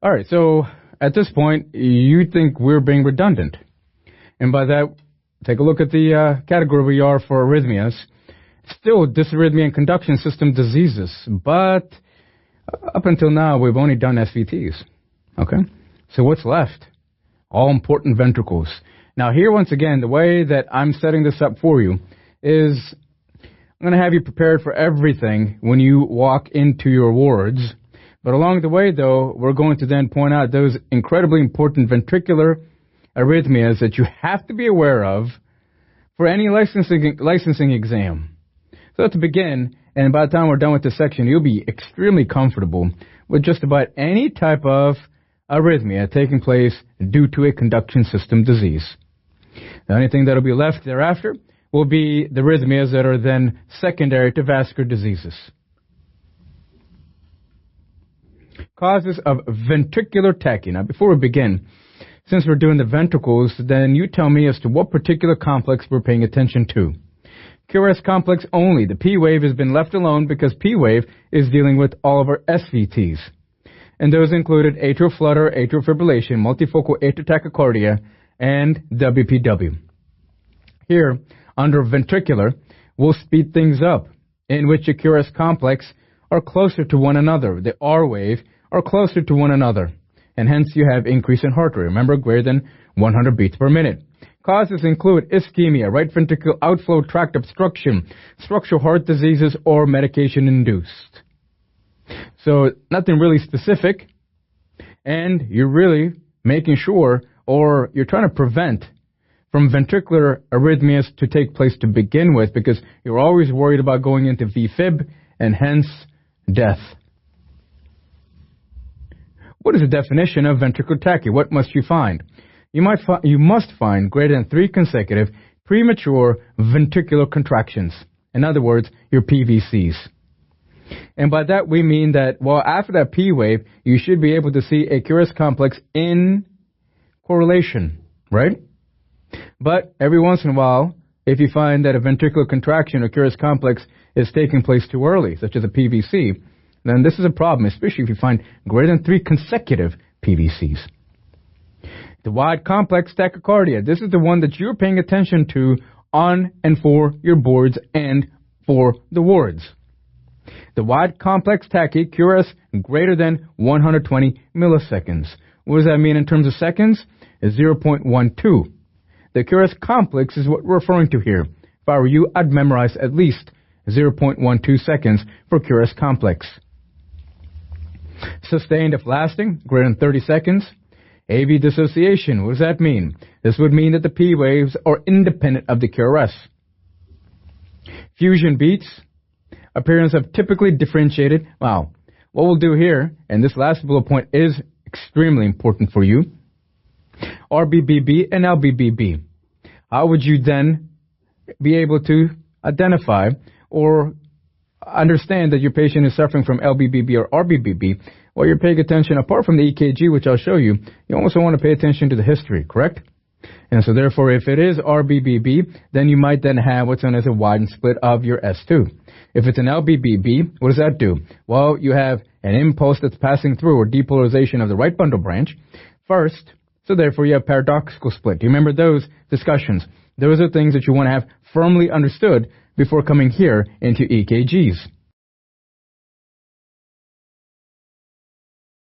All right, so at this point, you think we're being redundant. And by that, take a look at the category we are for arrhythmias. Still dysrhythmia and conduction system diseases, but up until now, we've only done SVTs. Okay? So what's left? All important ventricles. Now here, once again, the way that I'm setting this up for you is I'm going to have you prepared for everything when you walk into your wards. But along the way, though, we're going to then point out those incredibly important ventricular arrhythmias that you have to be aware of for any licensing exam. So to begin, and by the time we're done with this section, you'll be extremely comfortable with just about any type of arrhythmia taking place due to a conduction system disease. The only thing that will be left thereafter will be the arrhythmias that are then secondary to vascular diseases. Causes of ventricular tachy. Now, before we begin, since we're doing the ventricles, then you tell me as to what particular complex we're paying attention to. QRS complex only. The P wave has been left alone because P wave is dealing with all of our SVTs. And those included atrial flutter, atrial fibrillation, multifocal atrial tachycardia, and WPW. Here, under ventricular, we'll speed things up, in which the QRS complex are closer to one another. The R wave are closer to one another, and hence you have increase in heart rate. Remember, greater than 100 beats per minute. Causes include ischemia, right ventricular outflow tract obstruction, structural heart diseases, or medication-induced. So nothing really specific, and you're really making sure, or you're trying to prevent from ventricular arrhythmias to take place to begin with, because you're always worried about going into VFib and hence death. What is the definition of ventricular tachy? What must you find? You must find greater than 3 consecutive premature ventricular contractions. In other words, your PVCs. And by that we mean that, well, after that P wave, you should be able to see a QRS complex in correlation, right? But every once in a while, if you find that a ventricular contraction or QRS complex is taking place too early, such as a PVC, then this is a problem, especially if you find greater than 3 consecutive PVCs. The wide complex tachycardia. This is the one that you're paying attention to on and for your boards and for the wards. The wide complex tachy, QRS greater than 120 milliseconds. What does that mean in terms of seconds? It's 0.12. The QRS complex is what we're referring to here. If I were you, I'd memorize at least 0.12 seconds for QRS complex. Sustained if lasting, greater than 30 seconds. AV dissociation, what does that mean? This would mean that the P waves are independent of the QRS. Fusion beats, appearance of typically differentiated. Wow. What we'll do here, and this last bullet point is extremely important for you, RBBB and LBBB. How would you then be able to identify or understand that your patient is suffering from LBBB or RBBB? Well, you're paying attention, apart from the EKG, which I'll show you, you also want to pay attention to the history, correct? And so therefore, if it is RBBB, then you might then have what's known as a widened split of your S2. If it's an LBBB, what does that do? Well, you have an impulse that's passing through, or depolarization of the right bundle branch first, so therefore you have paradoxical split. Do you remember those discussions? Those are things that you want to have firmly understood before coming here into EKGs.